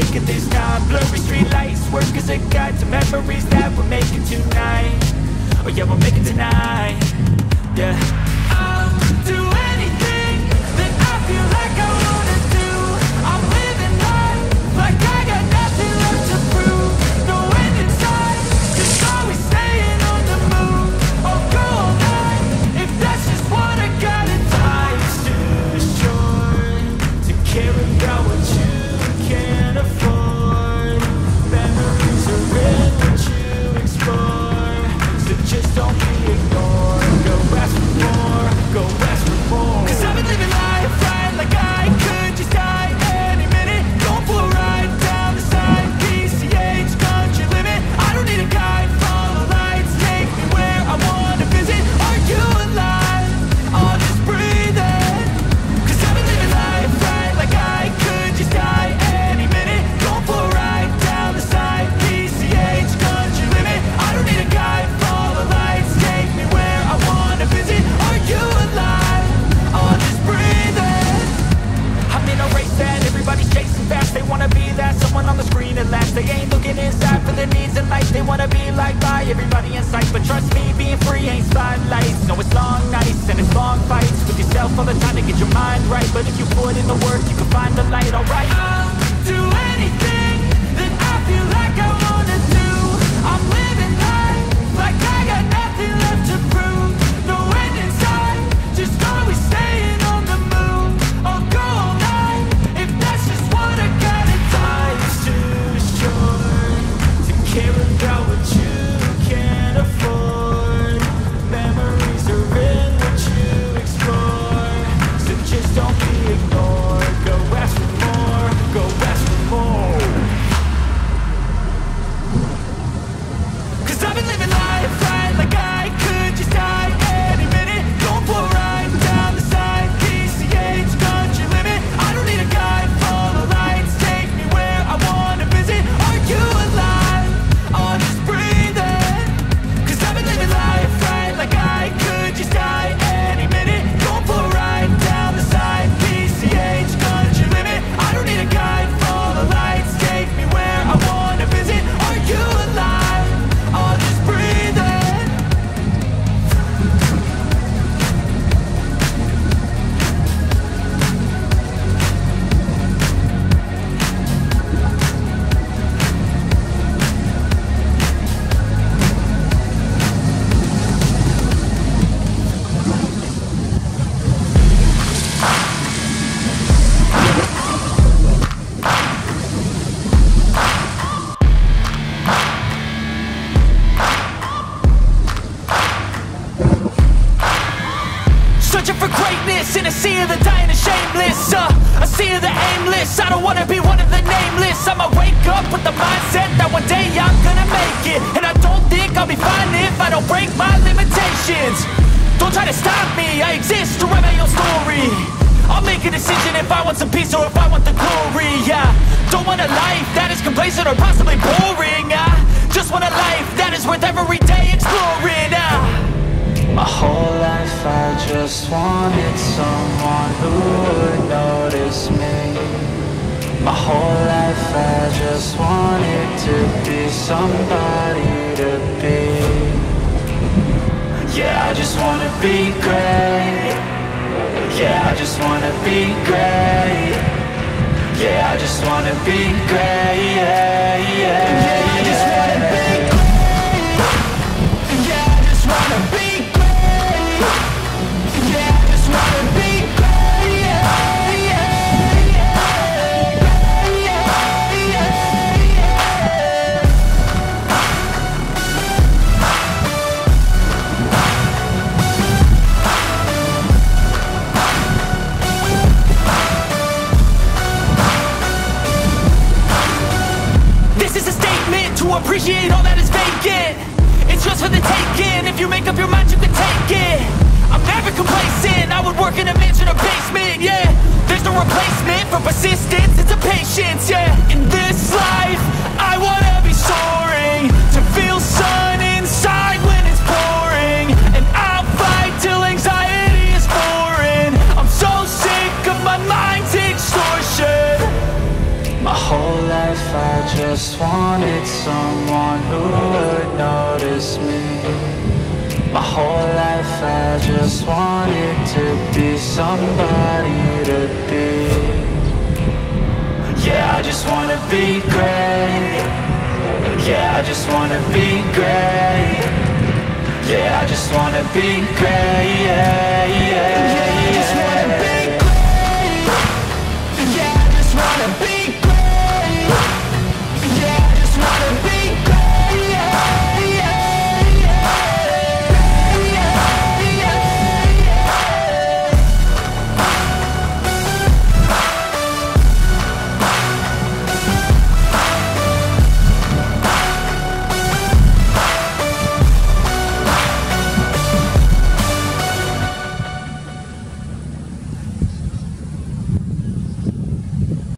look at this time. Blurry street lights work as a guide to memories that we're making tonight. Oh yeah, we'll make it tonight. Yeah, I'll do anything that I feel like I wanna do. I'm living life like I got nothing left to prove. No end in sight, just always staying on the move. I'll go all night if that's just what I gotta do. Life's too short to care about what you can't afford. Memories are in what you explore, so just don't be ignored. Go ask for more, go ask for more. 'Cause I've been living life right like I could just die any minute. Going for a ride down the side, PCH country limit. I don't need a guide, follow lights, take me where I wanna visit. Are you alive? I'll just breathe in. 'Cause I've been living life right like I could just die any minute. Going for a ride down the side, PCH country limit. I don't need a guide, follow lights, take me where I wanna visit. Are you alive? I'll just breathe in. I'm in a race that everybody's chasing fast. They wanna be that someone on the screen at last. They ain't looking inside for their needs in life. They wanna be liked by everybody in sight. But trust me, being free ain't spotlights. No, it's long nights and it's long fights with yourself all the time to get your mind right. But if you put in the work, you can find the light, alright? I'll do anything that I feel like I wanna do. I'm living life like I got nothing left to prove. No end in sight, just always staying on the move. I'll go all night if that's just what I gotta do. Life's too short to care about what you can't afford. Memories are in what you explore, so just don't be ignored. Go ask for more, go ask for more. 'Cause I've been living life right like I could just die any minute. Going for a ride down the side, PCH country limit. I don't need a guide, follow lights, take me where I wanna visit. Are you alive? I'll just breathe in. 'Cause I've been living life right like I could just die any minute. Going for a ride down the side, PCH country limit. I don't need a guide, follow lights, take me where I wanna visit. Are you alive? I'll just breathe in. Searching for greatness in a sea of the dying and shameless, a sea of the aimless. I don't wanna be one of the nameless. I'ma wake up with the mindset that one day I'm gonna make it. And I don't think I'll be fine if I don't break my limitations. Don't try to stop me, I exist to write my own story. I'll make a decision if I want some peace or if I want the glory. Yeah, don't want a life that is complacent or possibly boring. I just want a life that is worth every day exploring. My whole life I just wanted someone who would notice me. My whole life I just wanted to be somebody to be. Yeah, I just wanna be great. Yeah, I just wanna be great. Yeah, I just wanna be great. Yeah, yeah, I just wanna be great. Yeah, I just wanna be great. Yeah, I just wanna be great. Yeah, yeah, yeah. Yeah, yeah, yeah. This is a statement to appreciate all that is vacant. It's yours for the taking. If you make up your mind, you can take it. I'm never complacent. I would work in a mansion or basement, yeah. There's no replacement for persistence, it's a patience, yeah. In this life, I wanna be soaring, to feel sun inside when it's pouring. And I'll fight till anxiety is foreign. I'm so sick of my mind's extortion. My whole life someone who would notice me. My whole life I just wanted to be somebody to be. Yeah, I just wanna be great. Yeah, I just wanna be great. Yeah, I just wanna be great. Yeah, yeah.